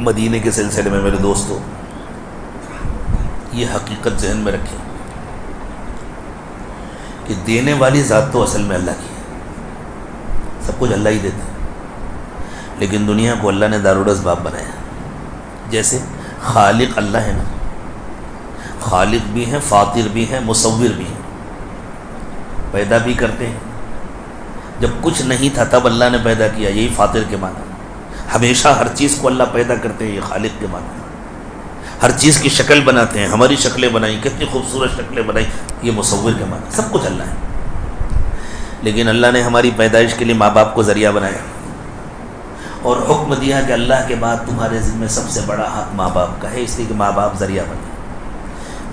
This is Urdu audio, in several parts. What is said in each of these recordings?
مدینے کے سلسلے میں میرے دوستو یہ حقیقت ذہن میں رکھیں کہ دینے والی ذات تو اصل میں اللہ کی ہے، سب کچھ اللہ ہی دیتا ہے، لیکن دنیا کو اللہ نے دارالاسباب بنایا. جیسے خالق اللہ ہے نا، خالق بھی ہیں، فاطر بھی ہیں، مصور بھی ہیں، پیدا بھی کرتے ہیں. جب کچھ نہیں تھا تب اللہ نے پیدا کیا، یہی فاطر کے معنی. ہمیشہ ہر چیز کو اللہ پیدا کرتے ہیں، یہ خالق کے معنی. ہر چیز کی شکل بناتے ہیں، ہماری شکلیں بنائیں، کتنی خوبصورت شکلیں بنائیں، یہ مصور کے معنی. سب کچھ اللہ ہے، لیکن اللہ نے ہماری پیدائش کے لیے ماں باپ کو ذریعہ بنایا اور حکم دیا کہ اللہ کے بعد تمہارے ذمہ سب سے بڑا حق ماں باپ کا ہے، اس لیے کہ ماں باپ ذریعہ بنے.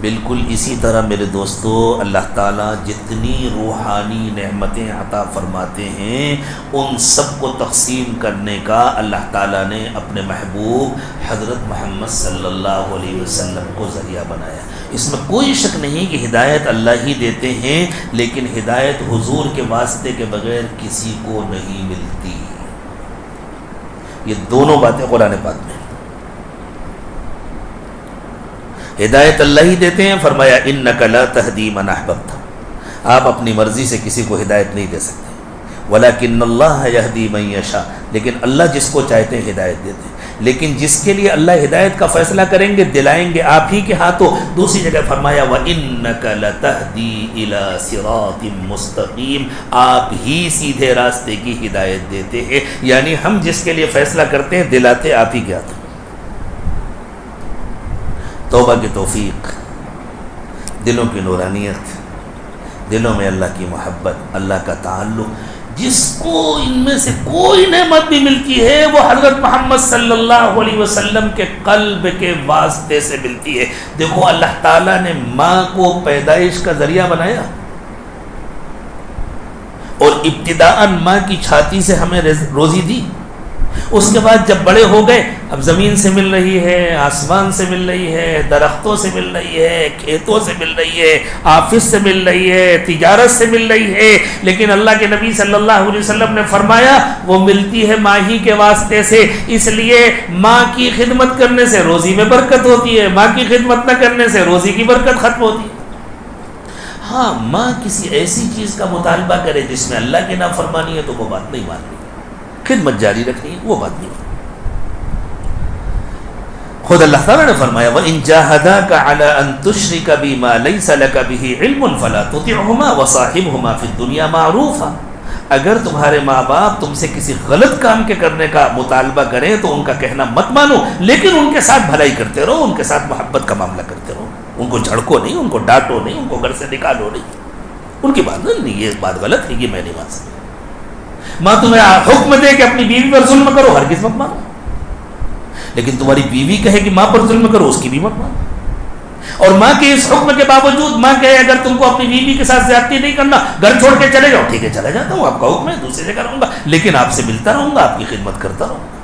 بالکل اسی طرح میرے دوستو اللہ تعالیٰ جتنی روحانی نعمتیں عطا فرماتے ہیں ان سب کو تقسیم کرنے کا اللہ تعالیٰ نے اپنے محبوب حضرت محمد صلی اللہ علیہ وسلم کو ذریعہ بنایا. اس میں کوئی شک نہیں کہ ہدایت اللہ ہی دیتے ہیں، لیکن ہدایت حضور کے واسطے کے بغیر کسی کو نہیں ملتی. یہ دونوں باتیں قرآن پاک میں. ہدایت اللہ ہی دیتے ہیں، فرمایا انک لا تہدی من احببت، آپ اپنی مرضی سے کسی کو ہدایت نہیں دے سکتے. ولکن اللہ یہدی من یشاء، لیکن اللہ جس کو چاہتے ہیں ہدایت دیتے ہیں. لیکن جس کے لیے اللہ ہدایت کا فیصلہ کریں گے دلائیں گے آپ ہی کے ہاتھوں. دوسری جگہ فرمایا وَإِنَّكَ لَتَهْدِي إِلَى صِرَاطٍ مُسْتَقِيمٍ، آپ ہی سیدھے راستے کی ہدایت دیتے ہیں. یعنی ہم جس کے لیے فیصلہ کرتے ہیں دلاتے آپ ہی کے ہاتھوں. توبہ کی توفیق، دلوں کی نورانیت، دلوں میں اللہ کی محبت، اللہ کا تعلق. جس کو ان میں سے کوئی نعمت بھی ملتی ہے وہ حضرت محمد صلی اللہ علیہ وسلم کے قلب کے واسطے سے ملتی ہے. دیکھو اللہ تعالیٰ نے ماں کو پیدائش کا ذریعہ بنایا اور ابتداءً ماں کی چھاتی سے ہمیں روزی دی. اس کے بعد جب بڑے ہو گئے اب زمین سے مل رہی ہے، آسمان سے مل رہی ہے، درختوں سے مل رہی ہے، کھیتوں سے مل رہی ہے، آفس سے مل رہی ہے، تجارت سے مل رہی ہے. لیکن اللہ کے نبی صلی اللہ علیہ وسلم نے فرمایا وہ ملتی ہے ماں ہی کے واسطے سے. اس لیے ماں کی خدمت کرنے سے روزی میں برکت ہوتی ہے، ماں کی خدمت نہ کرنے سے روزی کی برکت ختم ہوتی ہے. ہاں ماں کسی ایسی چیز کا مطالبہ کرے جس میں اللہ کی نافرمانی ہے تو وہ بات نہیں ماننی، خدمت جاری رکھنی، وہ بات نہیں. خود اللہ تعالیٰ نے فرمایا وَإِن جَاهَدَاكَ عَلَىٰ أَن تُشْرِكَ بِي مَا لَيْسَ لَكَ بِهِ عِلْمٌ فَلَا تُطِعْهُمَا وَصَاحِبْهُمَا فِي الدُّنْيَا مَعْرُوفًا. اگر تمہارے ماں باپ تم سے کسی غلط کام کے کرنے کا مطالبہ کریں تو ان کا کہنا مت مانو، لیکن ان کے ساتھ بھلائی کرتے رہو، ان کے ساتھ محبت کا معاملہ کرتے رہو. ان کو جھڑکو نہیں، ان کو ڈانٹو نہیں، ان کو گھر سے نکالو نہیں. ان کی بات نہیں، یہ بات غلط ہے، یہ میں نہیں مان سکتا. ماں تمہیں حکم دے کہ اپنی بیوی پر ظلم کرو، ہرگز مت مانو. لیکن تمہاری بیوی کہے کہ ماں پر ظلم کرو، اس کی بھی مت مانو. اور ماں کے اس حکم کے باوجود ماں کہے اگر تم کو اپنی بیوی کے ساتھ زیادتی نہیں کرنا گھر چھوڑ کے چلے جاؤ، ٹھیک ہے چلا جاتا ہوں، آپ کا حکم ہے، دوسری جگہ رہوں گا، لیکن آپ سے ملتا رہوں گا، آپ کی خدمت کرتا رہوں گا.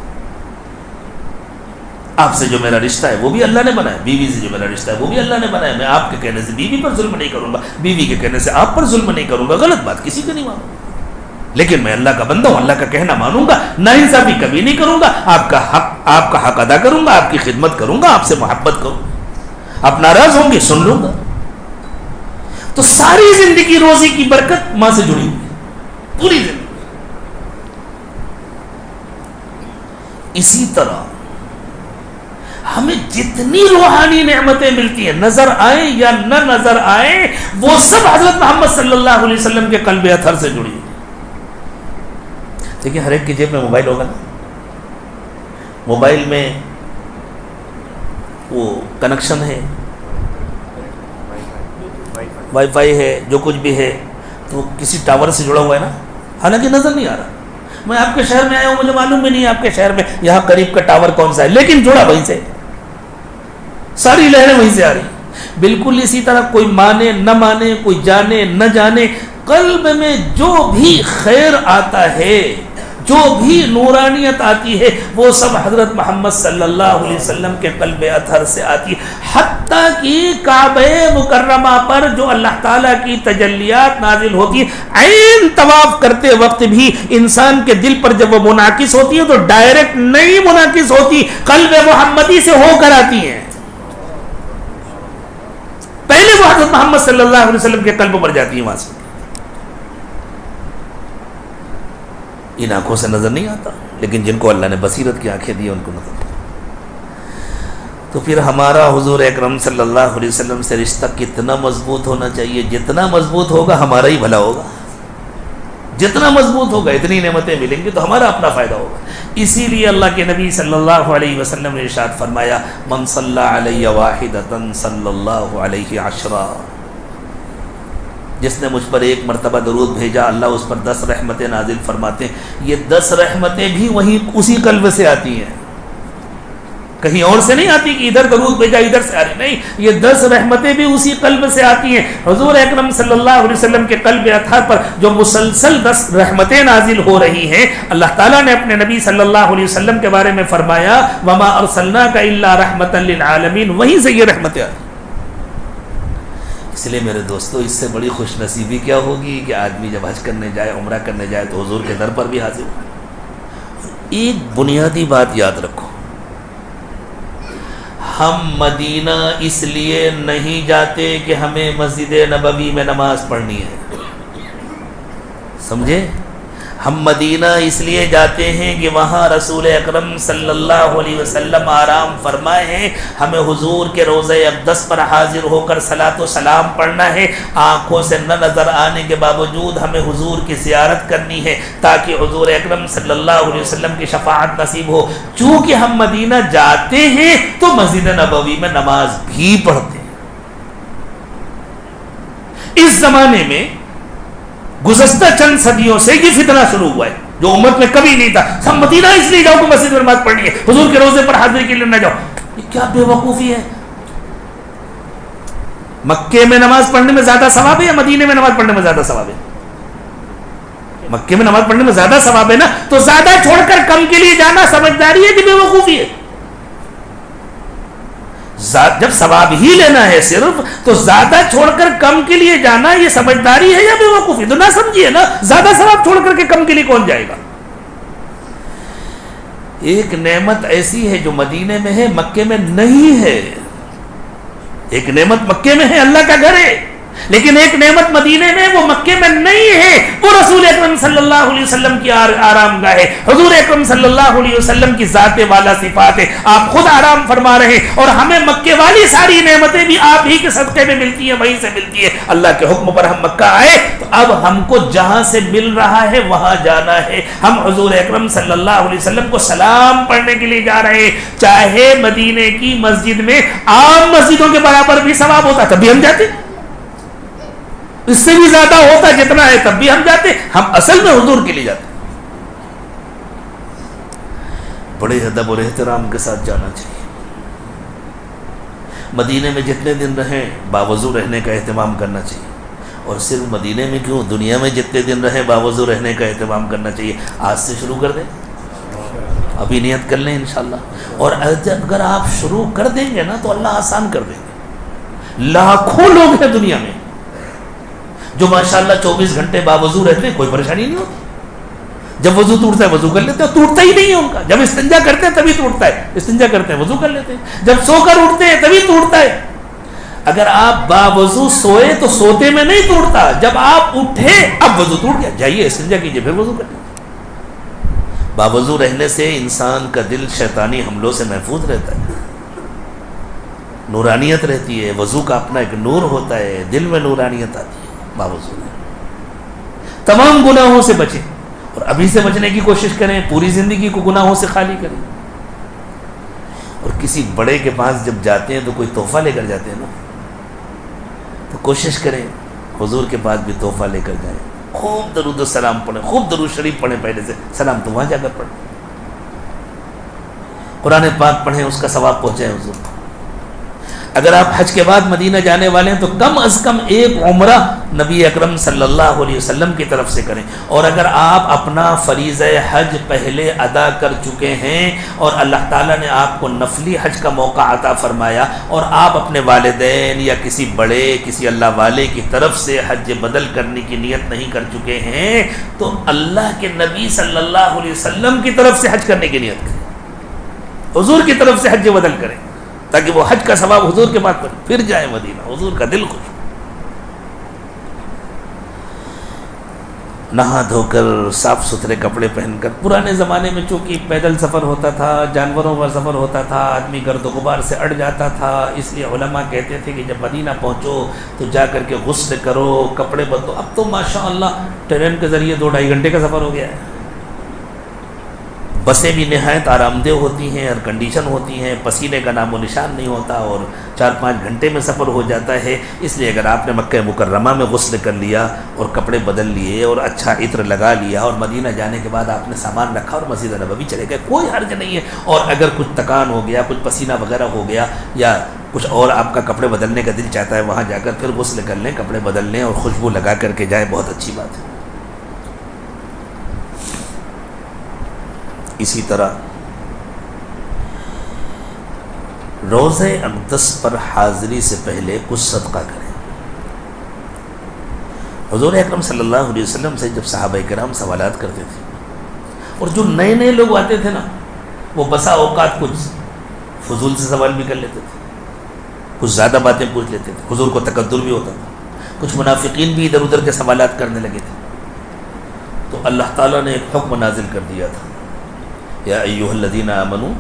آپ سے جو میرا رشتہ ہے وہ بھی اللہ نے بنایا، بیوی سے جو میرا رشتہ ہے وہ بھی اللہ نے بنایا. میں آپ کے کہنے سے بیوی پر ظلم نہیں کروں گا، بیوی کے کہنے سے آپ پر ظلم نہیں کروں گا. غلط بات کسی کو نہیں مانوں، لیکن میں اللہ کا بندہ ہوں، اللہ کا کہنا مانوں گا، ناانصافی کبھی نہیں کروں گا. آپ کا حق ادا کروں گا، آپ کی خدمت کروں گا، آپ سے محبت کروں گا. آپ ناراض ہوں گے سن لوں گا. تو ساری زندگی روزی کی برکت ماں سے جڑی ہوئی، پوری زندگی. اسی طرح ہمیں جتنی روحانی نعمتیں ملتی ہیں نظر آئیں یا نہ نظر آئیں وہ سب حضرت محمد صلی اللہ علیہ وسلم کے قلب اطہر سے جڑی ہوئی. دیکھیں ہر ایک کی جیب میں موبائل ہوگا نا، موبائل میں وہ کنیکشن ہے، وائی فائی ہے، جو کچھ بھی ہے تو کسی ٹاور سے جڑا ہوا ہے نا، حالانکہ نظر نہیں آ رہا. میں آپ کے شہر میں آیا ہوں، مجھے معلوم بھی نہیں ہے آپ کے شہر میں یہاں قریب کا ٹاور کون سا ہے، لیکن جڑا وہیں سے، ساری لہریں وہیں سے آ رہی. بالکل اسی طرح کوئی مانے نہ مانے، کوئی جانے نہ جانے، قلب میں جو بھی خیر آتا ہے، جو بھی نورانیت آتی ہے وہ سب حضرت محمد صلی اللہ علیہ وسلم کے قلب اطہر سے آتی ہے. حتیٰ کہ کعبہ مکرمہ پر جو اللہ تعالیٰ کی تجلیات نازل ہوتی ہے عین طواف کرتے وقت بھی انسان کے دل پر جب وہ منعکس ہوتی ہے تو ڈائریکٹ نہیں منعکس ہوتی، قلب محمدی سے ہو کر آتی ہیں. پہلے وہ حضرت محمد صلی اللہ علیہ وسلم کے قلب پر جاتی ہیں، وہاں سے. ان آنکھوں سے نظر نہیں آتا، لیکن جن کو اللہ نے بصیرت کی آنکھیں دی ان کو نظر. تو پھر ہمارا حضور اکرم صلی اللہ علیہ وسلم سے رشتہ کتنا مضبوط ہونا چاہیے. جتنا مضبوط ہوگا ہمارا ہی بھلا ہوگا، جتنا مضبوط ہوگا اتنی نعمتیں ملیں گی تو ہمارا اپنا فائدہ ہوگا. اسی لیے اللہ کے نبی صلی اللہ علیہ وسلم نے ارشاد فرمایا من صلی علی واحدۃ صلی اللہ علیہ عشرا، جس نے مجھ پر ایک مرتبہ درود بھیجا اللہ اس پر 10 رحمتیں نازل فرماتے ہیں. یہ 10 رحمتیں بھی وہیں اسی قلب سے آتی ہیں، کہیں اور سے نہیں آتی کہ ادھر درود بھیجا ادھر سے آ رہی، نہیں، یہ 10 رحمتیں بھی اسی قلب سے آتی ہیں. حضور اکرم صلی اللہ علیہ وسلم کے قلب اطہر پر جو مسلسل 10 رحمتیں نازل ہو رہی ہیں، اللہ تعالیٰ نے اپنے نبی صلی اللہ علیہ وسلم کے بارے میں فرمایا وما ارسلناک الا رحمتا للعالمین، وہیں سے یہ رحمتیں آتی. اس لیے میرے دوستو اس سے بڑی خوش نصیبی کیا ہوگی کہ آدمی جب حج کرنے جائے، عمرہ کرنے جائے تو حضور کے در پر بھی حاضر ہو. ایک بنیادی بات یاد رکھو، ہم مدینہ اس لیے نہیں جاتے کہ ہمیں مسجد نبوی میں نماز پڑھنی ہے، سمجھے؟ ہم مدینہ اس لیے جاتے ہیں کہ وہاں رسول اکرم صلی اللہ علیہ وسلم آرام فرمائے ہیں. ہمیں حضور کے روضہ اقدس پر حاضر ہو کر صلاۃ و سلام پڑھنا ہے. آنکھوں سے نہ نظر آنے کے باوجود ہمیں حضور کی زیارت کرنی ہے تاکہ حضور اکرم صلی اللہ علیہ وسلم کی شفاعت نصیب ہو. چونکہ ہم مدینہ جاتے ہیں تو مسجد نبوی میں نماز بھی پڑھتے ہیں. اس زمانے میں گزشتہ چند صدیوں سے یہ فتنہ شروع ہوا ہے جو امت میں کبھی نہیں تھا. سب مدینہ اس لیے جاؤ کہ مسجد میں نماز پڑھنی ہے، حضور کے روزے پر حاضری کے لیے نہ جاؤ. یہ کیا بے وقوفی ہے؟ مکے میں نماز پڑھنے میں زیادہ ثواب ہے یا مدینے میں نماز پڑھنے میں زیادہ ثواب ہے؟ مکے میں نماز پڑھنے میں زیادہ ثواب ہے نا. تو زیادہ چھوڑ کر کم کے لیے جانا سمجھداری ہے کہ بے وقوفی ہے؟ جب ثواب ہی لینا ہے صرف تو زیادہ چھوڑ کر کم کے لیے جانا یہ سمجھداری ہے یا بے وقوفی؟ تو نہ سمجھیے نا، زیادہ ثواب چھوڑ کر کے کم کے لیے کون جائے گا؟ ایک نعمت ایسی ہے جو مدینے میں ہے، مکے میں نہیں ہے. ایک نعمت مکے میں ہے، اللہ کا گھر ہے، لیکن ایک نعمت مدینے میں وہ مکے میں نہیں ہے. وہ رسول اکرم صلی اللہ علیہ وسلم کی آرام گاہ ہے. حضور اکرم صلی اللہ علیہ وسلم کی ذات والا صفات ہے. آپ خود آرام فرما رہے ہیں اور ہمیں مکے والی ساری نعمتیں بھی آپ ہی کے صدقے میں ملتی ہیں، وہیں سے ملتی ہے. اللہ کے حکم پر ہم مکہ آئے تو اب ہم کو جہاں سے مل رہا ہے وہاں جانا ہے. ہم حضور اکرم صلی اللہ علیہ وسلم کو سلام پڑھنے کے لیے جا رہے ہیں. چاہے مدینے کی مسجد میں عام مسجدوں کے برابر بھی ثواب ہوتا تب بھی ہم جاتے، اس سے بھی زیادہ ہوتا جتنا ہے تب بھی ہم جاتے. ہم اصل میں حضور کے لیے جاتے. بڑے ادب اور احترام کے ساتھ جانا چاہیے. مدینے میں جتنے دن رہیں باوضو رہنے کا اہتمام کرنا چاہیے. اور صرف مدینے میں کیوں، دنیا میں جتنے دن رہیں باوضو رہنے کا اہتمام کرنا چاہیے. آج سے شروع کر دیں، ابھی نیت کر لیں انشاءاللہ. اور اگر آپ شروع کر دیں گے نا تو اللہ آسان کر دیں گے. لاکھوں لوگ ہیں دنیا میں جو ماشاءاللہ 24 گھنٹے باوضو رہتے ہیں، کوئی پریشانی نہیں ہوتی. جب وضو ٹوٹتا ہے وضو کر لیتے ہیں، ٹوٹتا ہی نہیں ہے ان کا. جب استنجا کرتے ہیں تبھی ٹوٹتا ہے، استنجا کرتے ہیں وضو کر لیتے ہیں. جب سو کر اٹھتے ہیں تبھی ٹوٹتا ہے. اگر آپ باوضو سوئے تو سوتے میں نہیں ٹوٹتا، جب آپ اٹھے اب وضو ٹوٹ گیا، جائیے استنجا کیجیے پھر وضو کر لیجیے. باوضو رہنے سے انسان کا دل شیطانی حملوں سے محفوظ رہتا ہے، نورانیت رہتی ہے. وضو کا اپنا ایک نور ہوتا ہے، دل میں نورانیت آتی ہے باوضو. تمام گناہوں سے بچیں اور ابھی سے بچنے کی کوشش کریں. پوری زندگی کو گناہوں سے خالی کریں. اور کسی بڑے کے پاس جب جاتے ہیں تو کوئی تحفہ لے کر جاتے ہیں نا، تو کوشش کریں حضور کے پاس بھی تحفہ لے کر جائیں. خوب درود و سلام پڑھیں، خوب درود شریف پڑھیں. پہلے سے سلام تو وہاں جا کر پڑھیں. قرآن پاک پڑھیں، اس کا ثواب پہنچائیں حضور کو. اگر آپ حج کے بعد مدینہ جانے والے ہیں تو کم از کم ایک عمرہ نبی اکرم صلی اللہ علیہ وسلم کی طرف سے کریں. اور اگر آپ اپنا فریضہ حج پہلے ادا کر چکے ہیں اور اللہ تعالیٰ نے آپ کو نفلی حج کا موقع عطا فرمایا اور آپ اپنے والدین یا کسی بڑے کسی اللہ والے کی طرف سے حج بدل کرنے کی نیت نہیں کر چکے ہیں تو اللہ کے نبی صلی اللہ علیہ وسلم کی طرف سے حج کرنے کی نیت کریں, حضور کی طرف سے حج بدل کریں تاکہ وہ حج کا ثواب حضور کے بعد پر پھر جائے مدینہ, حضور کا دل خوش. نہا دھو کر صاف ستھرے کپڑے پہن کر, پرانے زمانے میں چونکہ پیدل سفر ہوتا تھا, جانوروں پر سفر ہوتا تھا, آدمی گرد و غبار سے اڑ جاتا تھا, اس لیے علماء کہتے تھے کہ جب مدینہ پہنچو تو جا کر کے غسل کرو, کپڑے بدلو. اب تو ماشاءاللہ ٹرین کے ذریعے 2-2.5 گھنٹے کا سفر ہو گیا ہے. بسیں بھی نہایت آرام دہ ہوتی ہیں, ایئر کنڈیشن ہوتی ہیں, پسینے کا نام و نشان نہیں ہوتا اور 4-5 گھنٹے میں سفر ہو جاتا ہے. اس لیے اگر آپ نے مکہ مکرمہ میں غسل کر لیا اور کپڑے بدل لیے اور اچھا عطر لگا لیا اور مدینہ جانے کے بعد آپ نے سامان رکھا اور مسجد نبوی چلے گئے, کوئی حرج نہیں ہے. اور اگر کچھ تکان ہو گیا, کچھ پسینہ وغیرہ ہو گیا یا کچھ اور آپ کا کپڑے بدلنے کا دل چاہتا ہے, وہاں جا کر پھر غسل کر لیں, کپڑے بدل لیں اور خوشبو لگا کر کے جائیں, بہت اچھی بات ہے. اسی طرح روزہ اقدس پر حاضری سے پہلے کچھ صدقہ کریں. حضور اکرم صلی اللہ علیہ وسلم سے جب صحابہ کرام سوالات کرتے تھے اور جو نئے نئے لوگ آتے تھے نا, وہ بسا اوقات کچھ فضول سے سوال بھی کر لیتے تھے, کچھ زیادہ باتیں پوچھ لیتے تھے, حضور کو تکدر بھی ہوتا تھا, کچھ منافقین بھی ادھر ادھر کے سوالات کرنے لگے تھے. تو اللہ تعالیٰ نے ایک حکم نازل کر دیا تھا, یا ایھا الذین آمنوا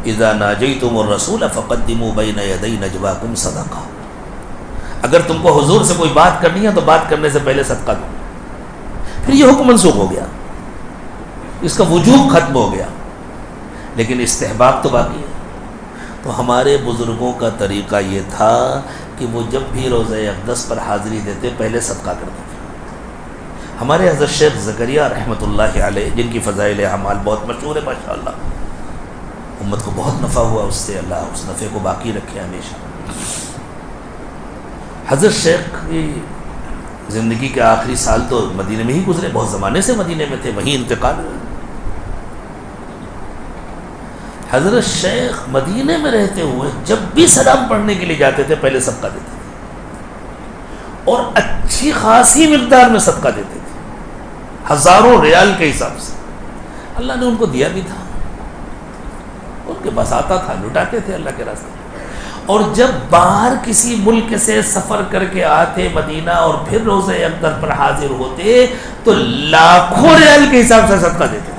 اذا ناجیتم الرسول فقدموا بین یدی نجواکم صدقہ. اگر تم کو حضور سے کوئی بات کرنی ہے تو بات کرنے سے پہلے صدقہ دو. پھر یہ حکم منسوخ ہو گیا, اس کا وجوب ختم ہو گیا, لیکن استحباب تو باقی ہے. تو ہمارے بزرگوں کا طریقہ یہ تھا کہ وہ جب بھی روزہ اقدس پر حاضری دیتے پہلے صدقہ کرتے تھے. ہمارے حضرت شیخ زکریا رحمۃ اللہ علیہ, جن کی فضائل اعمال بہت مشہور ہے ماشاءاللہ, امت کو بہت نفع ہوا اس سے, اللہ اس نفع کو باقی رکھے ہمیشہ. حضرت شیخ کی زندگی کے آخری سال تو مدینے میں ہی گزرے, بہت زمانے سے مدینے میں تھے, وہیں انتقال ہوا. حضرت شیخ مدینے میں رہتے ہوئے جب بھی سلام پڑھنے کے لیے جاتے تھے پہلے صدقہ دیتے تھے, اور اچھی خاصی مقدار میں صدقہ دیتے تھے, ہزاروں ریال کے حساب سے. اللہ نے ان کو دیا بھی تھا, ان کے پاس آتا تھا, لٹاتے تھے اللہ کے راستے. اور جب باہر کسی ملک سے سفر کر کے آتے مدینہ اور پھر روزہ اقدس پر حاضر ہوتے تو لاکھوں ریال کے حساب سے صدقہ دیتے تھے.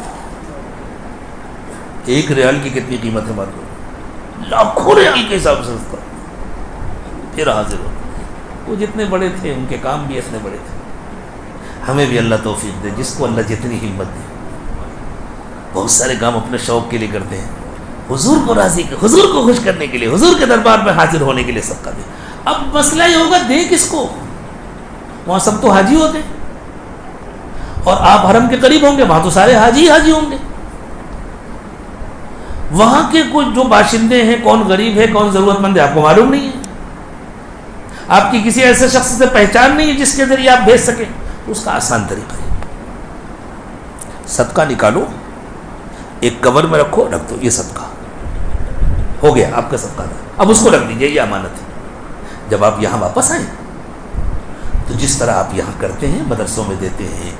ایک ریال کی کتنی قیمت ہے معلوم, لاکھوں ریال کے حساب سے صدقہ پھر حاضر ہوتے. وہ جتنے بڑے تھے ان کے کام بھی اتنے بڑے تھے. ہمیں بھی اللہ توفیق دے, جس کو اللہ جتنی ہمت دے. بہت سارے کام اپنے شوق کے لیے کرتے ہیں, حضور کو راضی کر, حضور کو خوش کرنے کے لیے, حضور کے دربار میں حاضر ہونے کے لیے صدقہ دے. اب مسئلہ یہ ہوگا دے کس کو؟ وہاں سب تو حاجی ہوتے, اور آپ حرم کے قریب ہوں گے, وہاں تو سارے حاجی حاجی ہوں گے. وہاں کے کچھ جو باشندے ہیں, کون غریب ہے کون ضرورت مند ہے آپ کو معلوم نہیں ہے. آپ کی کسی ایسے شخص سے پہچان نہیں ہے جس کے ذریعے آپ بھیج سکیں. تو اس کا آسان طریقہ ہے, صدقہ نکالو, ایک کور میں رکھو, رکھ دو, یہ صدقہ ہو گیا آپ کا صدقہ تھا. اب اس کو رکھ دیجئے, یہ امانت ہے. جب آپ یہاں واپس آئیں تو جس طرح آپ یہاں کرتے ہیں, مدرسوں میں دیتے ہیں,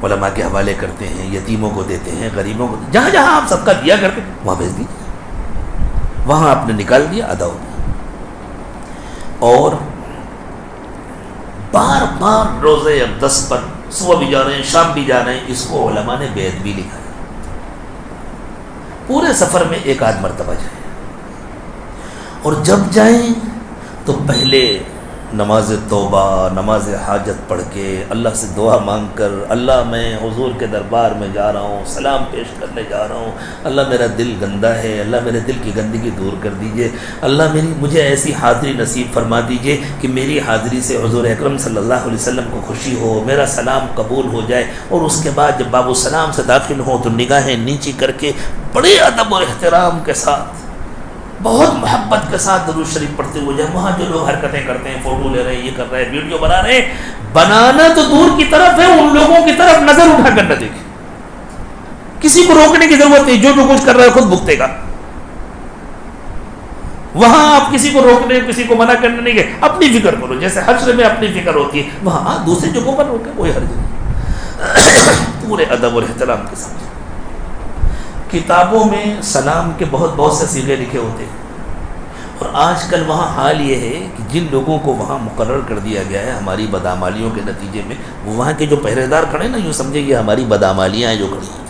علماء کے حوالے کرتے ہیں, یتیموں کو دیتے ہیں, غریبوں کو, جہاں جہاں آپ صدقہ دیا کرتے ہیں وہاں بھیج دیجیے. وہاں آپ نے نکال دیا, ادا ہو گیا. اور بار بار روزہ اقدس پر صبح بھی جا رہے ہیں, شام بھی جا رہے ہیں, اس کو علماء نے بیعت بھی لکھا ہے. پورے سفر میں ایک آدھ مرتبہ جائیں, اور جب جائیں تو پہلے نماز توبہ, نماز حاجت پڑھ کے اللہ سے دعا مانگ کر, اللہ میں حضور کے دربار میں جا رہا ہوں, سلام پیش کرنے جا رہا ہوں, اللہ میرا دل گندا ہے, اللہ میرے دل کی گندگی دور کر دیجئے, اللہ مجھے ایسی حاضری نصیب فرما دیجئے کہ میری حاضری سے حضور اکرم صلی اللہ علیہ وسلم کو خوشی ہو, میرا سلام قبول ہو جائے. اور اس کے بعد جب باب السلام سے داخل ہوں تو نگاہیں نیچی کر کے بڑے ادب و احترام کے ساتھ بہت محبت کے ساتھ درود شریف پڑھتے ہوئے جائیں. وہاں جو لوگ حرکتیں کرتے ہیں, فوٹو لے رہے ہیں, یہ کر رہے ہیں, ویڈیو بنا رہے ہیں, بنانا تو دور کی طرف ہے, ان لوگوں کی طرف نظر اٹھا کر نہ دیکھیں. کسی کو روکنے کی ضرورت نہیں, جو کچھ کر رہا ہے خود بھگتے گا. وہاں آپ کسی کو روکنے, کسی کو منع کرنے نہیں گئے, اپنی فکر کرو. جیسے حشر میں اپنی فکر ہوتی ہے, وہاں دوسرے جگہوں پر روکے, کوئی حرج نہیں. پورے ادب اور احترام کے ساتھ. کتابوں میں سلام کے بہت سے صیغے لکھے ہوتے ہیں, اور آج کل وہاں حال یہ ہے کہ جن لوگوں کو وہاں مقرر کر دیا گیا ہے ہماری بدعمالیوں کے نتیجے میں, وہ وہاں کے جو پہرے دار کھڑے نا, یوں سمجھے یہ ہماری بدعمالیاں ہیں جو کھڑی ہیں,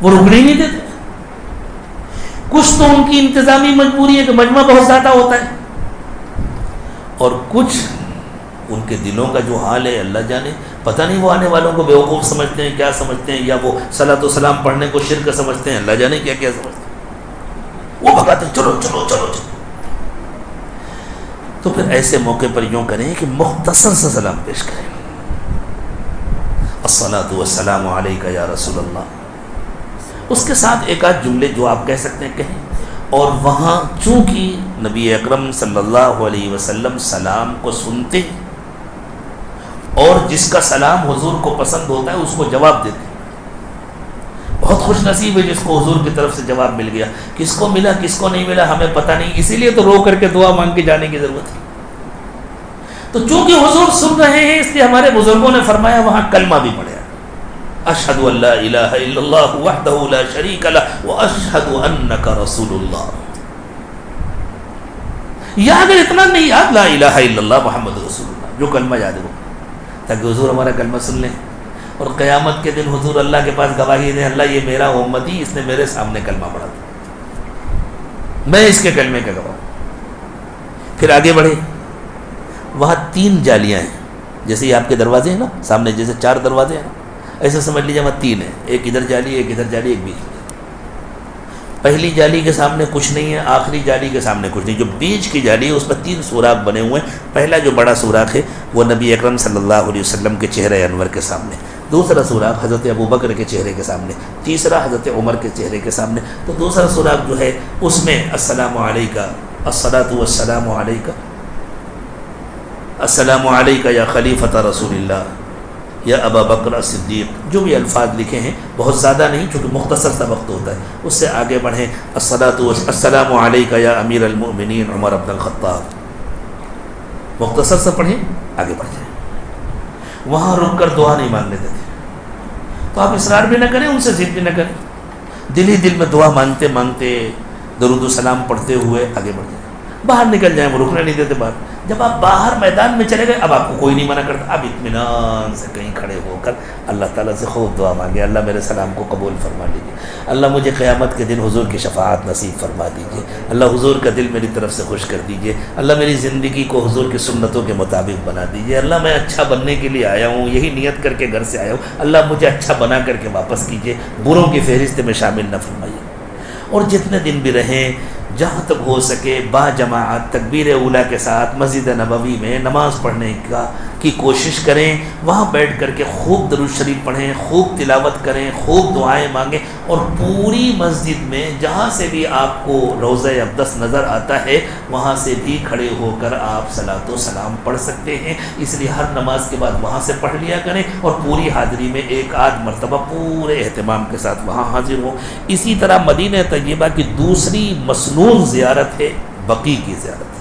وہ رکنے ہی نہیں دیتے. کچھ تو ان کی انتظامی مجبوری ہے کہ مجمع بہت زیادہ ہوتا ہے, اور کچھ ان کے دلوں کا جو حال ہے اللہ جانے. پتہ نہیں وہ آنے والوں کو بیوقوف سمجھتے ہیں, کیا سمجھتے ہیں, یا وہ صلاۃ و سلام پڑھنے کو شرک سمجھتے ہیں, اللہ جانے کیا کیا سمجھتے ہیں. وہ بھگاتے ہیں, چلو چلو چلو چلو. تو پھر ایسے موقع پر یوں کریں کہ مختصر سے سلام پیش کریں. الصلاۃ والسلام علیک یا رسول اللہ. اس کے ساتھ ایک آدھ جملے جو آپ کہہ سکتے ہیں کہیں. اور وہاں چونکہ نبی اکرم صلی اللہ علیہ وسلم سلام کو سنتے ہیں, اور جس کا سلام حضور کو پسند ہوتا ہے اس کو جواب دیتے ہیں. بہت خوش نصیب ہے جس کو حضور کی طرف سے جواب مل گیا. کس کو ملا کس کو نہیں ملا ہمیں پتہ نہیں, اسی لیے تو رو کر کے دعا مانگ کے جانے کی ضرورت ہے. تو چونکہ حضور سن رہے ہیں, اس لیے ہمارے بزرگوں نے فرمایا وہاں کلمہ بھی پڑھا, اشہد ان لا الہ الا اللہ وحدہ لا شریک لہ واشہد انک رسول اللہ. یا اگر اتنا نہیں یاد, لا الہ الا اللہ محمد رسول اللہ, جو کلمہ یاد ہو, تاکہ حضور ہمارا کلمہ سن لیں, اور قیامت کے دن حضور اللہ کے پاس گواہی دیں, اللہ یہ میرا امتی, اس نے میرے سامنے کلمہ پڑھا تھا, میں اس کے کلمے کا گواہ. پھر آگے بڑھے. وہاں 3 جالیاں ہیں, جیسے یہ آپ کے دروازے ہیں نا سامنے, جیسے 4 دروازے ہیں, ایسے سمجھ لیجیے وہاں 3 ہیں, ایک ادھر جالی, ایک ادھر جالی, ایک بیچ میں. پہلی جالی کے سامنے کچھ نہیں ہے, آخری جالی کے سامنے کچھ نہیں. جو بیچ کی جالی ہے اس پر 3 سوراخ بنے ہوئے ہیں. پہلا جو بڑا سوراخ ہے وہ نبی اکرم صلی اللہ علیہ وسلم کے چہرے انور کے سامنے, دوسرا سوراخ حضرت ابوبکر کے چہرے کے سامنے, تیسرا حضرت عمر کے چہرے کے سامنے. تو دوسرا سوراخ جو ہے اس میں السلام علیکہ, الصلاۃ والسلام علیکہ, السلام علیکہ یا خلیفۃ رسول اللہ یا ابا بکر صدیق, جو بھی الفاظ لکھے ہیں, بہت زیادہ نہیں چونکہ مختصر سا وقت ہوتا ہے. اس سے آگے بڑھیں, السلام علیکہ یا امیر المؤمنین عمر بن الخطاب, مختصر سے پڑھیں, آگے بڑھ جائیں. وہاں رک کر دعا نہیں مانگنے دیتے, تو آپ اصرار بھی نہ کریں, ان سے ضد بھی نہ کریں, دل ہی دل میں دعا مانگتے مانگتے درود و سلام پڑھتے ہوئے آگے بڑھ جائیں. باہر نکل جائیں, وہ رکنے نہیں دیتے باہر. جب آپ باہر میدان میں چلے گئے, اب آپ کو کوئی نہیں منع کرتا, اب اطمینان سے کہیں کھڑے ہو کر اللہ تعالیٰ سے خوب دعا مانگے, اللہ میرے سلام کو قبول فرما لیجیے, اللہ مجھے قیامت کے دن حضور کی شفاعت نصیب فرما دیجیے, اللہ حضور کا دل میری طرف سے خوش کر دیجیے, اللہ میری زندگی کو حضور کی سنتوں کے مطابق بنا دیجیے, اللہ میں اچھا بننے کے لیے آیا ہوں, یہی نیت کر کے گھر سے آیا ہوں, اللہ مجھے اچھا بنا کر کے واپس کیجیے, بروں کی فہرست میں شامل نہ فرمائیے. اور جتنے دن بھی رہیں, جہاں تک ہو سکے با جماعت تکبیر اولیٰ کے ساتھ مسجد نبوی میں نماز پڑھنے کی کوشش کریں. وہاں بیٹھ کر کے خوب درود شریف پڑھیں, خوب تلاوت کریں, خوب دعائیں مانگیں, اور پوری مسجد میں جہاں سے بھی آپ کو روضہ اقدس نظر آتا ہے وہاں سے بھی کھڑے ہو کر آپ صلاۃ و سلام پڑھ سکتے ہیں. اس لیے ہر نماز کے بعد وہاں سے پڑھ لیا کریں, اور پوری حاضری میں ایک آدھ مرتبہ پورے اہتمام کے ساتھ وہاں حاضر ہوں. اسی طرح مدینہ طیبہ کی دوسری مسنون زیارت ہے بقیع کی زیارت.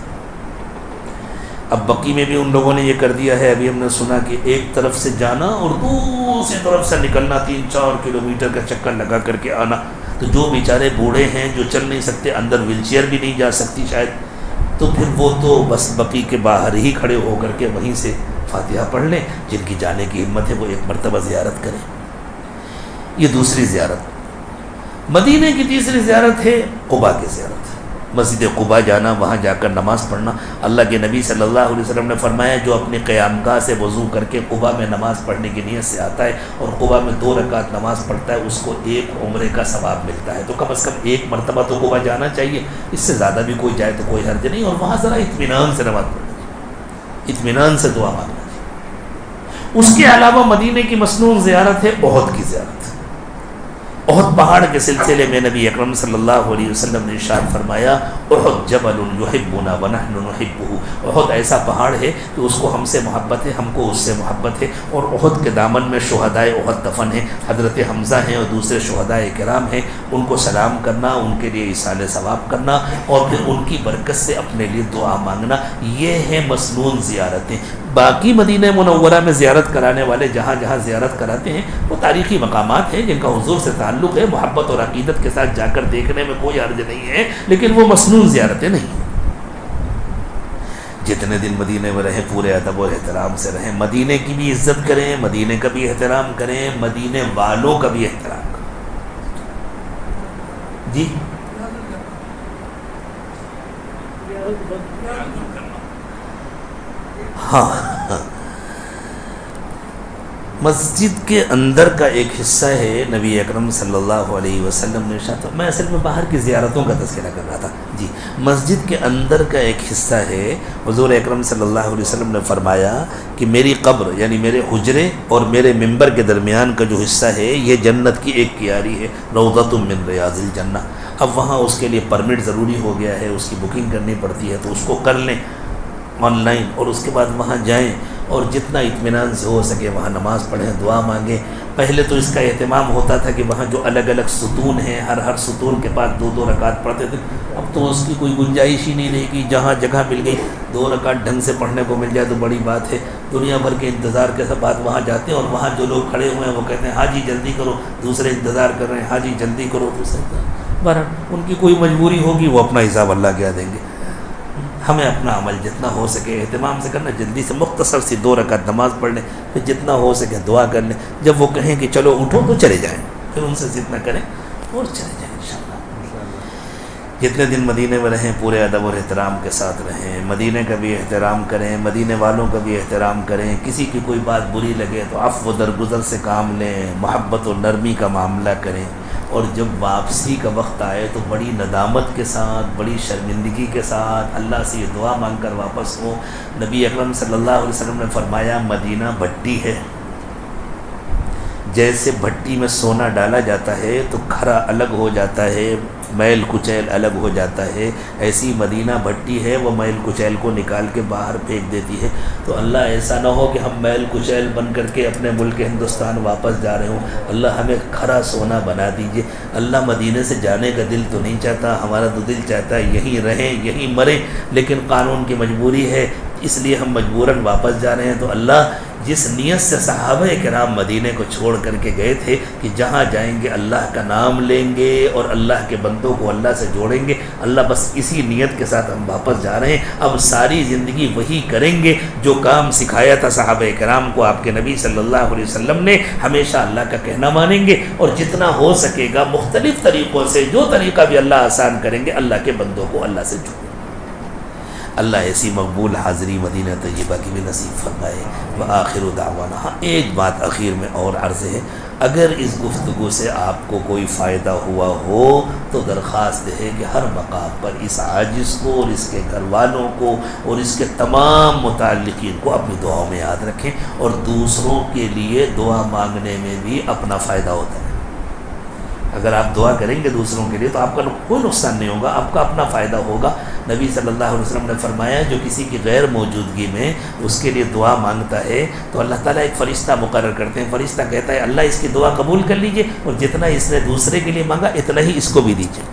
اب بقیع میں بھی ان لوگوں نے یہ کر دیا ہے, ابھی ہم نے سنا کہ ایک طرف سے جانا اور دوسری طرف سے نکلنا, 3-4 کلومیٹر کا چکر لگا کر کے آنا. تو جو بیچارے بوڑھے ہیں, جو چل نہیں سکتے, اندر ویل چیئر بھی نہیں جا سکتی شاید, تو پھر وہ تو بس بقیع کے باہر ہی کھڑے ہو کر کے وہیں سے فاتحہ پڑھ لیں. جن کی جانے کی ہمت ہے وہ ایک مرتبہ زیارت کریں. یہ دوسری زیارت. مدینہ کی تیسری زیارت ہے قباء کی زیارت, مسجد قباء جانا, وہاں جا کر نماز پڑھنا. اللہ کے نبی صلی اللہ علیہ وسلم نے فرمایا جو اپنے قیام گاہ سے وضو کر کے قباء میں نماز پڑھنے کی نیت سے آتا ہے اور قباء میں 2 رکعت نماز پڑھتا ہے, اس کو 1 عمرے کا ثواب ملتا ہے. تو کم از کم 1 مرتبہ تو قباء جانا چاہیے, اس سے زیادہ بھی کوئی جائے تو کوئی حرج نہیں. اور وہاں ذرا اطمینان سے نماز پڑھنا چاہیے, اطمینان سے دعا مانگنا چاہیے. اس کے علاوہ مدینہ کی مسنون زیارت ہے احد کی زیارت. احد احد پہاڑ کے سلسلے میں نبی اکرم صلی اللہ علیہ وسلم نے ارشاد فرمایا احد جبل یحبنا ونحن نحبہ، احد ایسا پہاڑ ہے کہ اس کو ہم سے محبت ہے، ہم کو اس سے محبت ہے، اور احد کے دامن میں شہدائے احد دفن ہیں، حضرت حمزہ ہیں اور دوسرے شہدائے کرام ہیں، ان کو سلام کرنا، ان کے لیے ایصال ثواب کرنا اور پھر ان کی برکت سے اپنے لیے دعا مانگنا، یہ ہیں مسنون زیارتیں۔ باقی مدینہ منورہ میں زیارت کرانے والے جہاں جہاں زیارت کراتے ہیں وہ تاریخی مقامات ہیں جن کا حضور سے تعلق ہے، محبت اور عقیدت کے ساتھ جا کر دیکھنے میں کوئی حرج نہیں ہے، لیکن وہ مسنون زیارتیں نہیں۔ جتنے دن مدینے میں رہیں پورے ادب اور احترام سے رہیں، مدینے کی بھی عزت کریں، مدینے کا بھی احترام کریں، مدینے والوں کا بھی احترام کریں۔ جی ہاں، مسجد کے اندر کا ایک حصہ ہے، نبی اکرم صلی اللہ علیہ وسلم نے ارشاد، میں اصل میں باہر کی زیارتوں کا تذکرہ کر رہا تھا۔ جی، مسجد کے اندر کا ایک حصہ ہے، حضور اکرم صلی اللہ علیہ وسلم نے فرمایا کہ میری قبر یعنی میرے حجرے اور میرے منبر کے درمیان کا جو حصہ ہے یہ جنت کی ایک کیاری ہے، روضۃ من ریاض الجنہ۔ اب وہاں اس کے لیے پرمٹ ضروری ہو گیا ہے، اس کی بکنگ کرنی پڑتی ہے، تو اس کو کر لیں آن لائن، اور اس کے بعد وہاں جائیں اور جتنا اطمینان سے ہو سکے وہاں نماز پڑھیں، دعا مانگیں۔ پہلے تو اس کا اہتمام ہوتا تھا کہ وہاں جو الگ الگ ستون ہیں ہر ستون کے پاس 2 رکعت پڑھتے تھے، اب تو اس کی کوئی گنجائش ہی نہیں رہے گی، جہاں جگہ مل گئی 2 رکعت ڈھنگ سے پڑھنے کو مل جائے تو بڑی بات ہے۔ دنیا بھر کے انتظار کے بعد وہاں جاتے ہیں اور وہاں جو لوگ کھڑے ہوئے ہیں وہ کہتے ہیں حاجی جلدی کرو، دوسرے انتظار کر رہے ہیں حاجی جلدی کرو، دوسرے بہرحال ان کی کوئی مجبوری ہوگی، وہ اپنا حساب اللہ کیا دیں گے۔ ہمیں اپنا عمل جتنا ہو سکے اہتمام سے کرنا، جلدی سے مختصر سی 2 رکعت نماز پڑھ لیں، پھر جتنا ہو سکے دعا کر لیں، جب وہ کہیں کہ چلو اٹھو تو چلے جائیں، پھر ان سے ضد نہ کریں اور چلے جائیں انشاءاللہ۔ جتنے دن مدینے میں رہیں پورے ادب اور احترام کے ساتھ رہیں، مدینے کا بھی احترام کریں، مدینے والوں کا بھی احترام کریں، کسی کی کوئی بات بری لگے تو عفو و درگزر سے کام لیں، محبت و نرمی کا معاملہ کریں، اور جب واپسی کا وقت آئے تو بڑی ندامت کے ساتھ، بڑی شرمندگی کے ساتھ اللہ سے یہ دعا مانگ کر واپس ہو۔ نبی اکرم صلی اللہ علیہ وسلم نے فرمایا مدینہ بھٹی ہے، جیسے بھٹی میں سونا ڈالا جاتا ہے تو کھرا الگ ہو جاتا ہے، میل کچیل الگ ہو جاتا ہے، ایسی مدینہ بھٹی ہے، وہ میل کچیل کو نکال کے باہر پھینک دیتی ہے۔ تو اللہ ایسا نہ ہو کہ ہم میل کچیل بن کر کے اپنے ملک ہندوستان واپس جا رہے ہوں، اللہ ہمیں کھرا سونا بنا دیجئے۔ اللہ مدینے سے جانے کا دل تو نہیں چاہتا، ہمارا تو دل چاہتا ہے یہیں رہیں یہیں مریں، لیکن قانون کی مجبوری ہے، اس لیے ہم مجبوراً واپس جا رہے ہیں۔ تو اللہ جس نیت سے صحابہ کرام مدینے کو چھوڑ کر کے گئے تھے کہ جہاں جائیں گے اللہ کا نام لیں گے اور اللہ کے بندوں کو اللہ سے جوڑیں گے، اللہ بس اسی نیت کے ساتھ ہم واپس جا رہے ہیں۔ اب ساری زندگی وہی کریں گے جو کام سکھایا تھا صحابہ کرام کو آپ کے نبی صلی اللہ علیہ وسلم نے، ہمیشہ اللہ کا کہنا مانیں گے، اور جتنا ہو سکے گا مختلف طریقوں سے، جو طریقہ بھی اللہ آسان کریں گے، اللہ کے بندوں کو اللہ سے جوڑیں۔ اللہ ایسی مقبول حاضری مدینہ طیبہ کی بھی نصیب فرمائے۔ وآخر دعوانا، ہاں ایک بات اخیر میں اور عرض ہے، اگر اس گفتگو سے آپ کو کوئی فائدہ ہوا ہو تو درخواست ہے کہ ہر مقام پر اس عاجز کو اور اس کے گھر والوں کو اور اس کے تمام متعلقین کو اپنی دعاؤں میں یاد رکھیں، اور دوسروں کے لیے دعا مانگنے میں بھی اپنا فائدہ ہوتا ہے۔ اگر آپ دعا کریں گے دوسروں کے لیے تو آپ کا کوئی نقصان نہیں ہوگا، آپ کا اپنا فائدہ ہوگا۔ نبی صلی اللہ علیہ وسلم نے فرمایا جو کسی کی غیر موجودگی میں اس کے لیے دعا مانگتا ہے تو اللہ تعالیٰ ایک فرشتہ مقرر کرتے ہیں، فرشتہ کہتا ہے اللہ اس کی دعا قبول کر لیجئے، اور جتنا اس نے دوسرے کے لیے مانگا اتنا ہی اس کو بھی دیجئے۔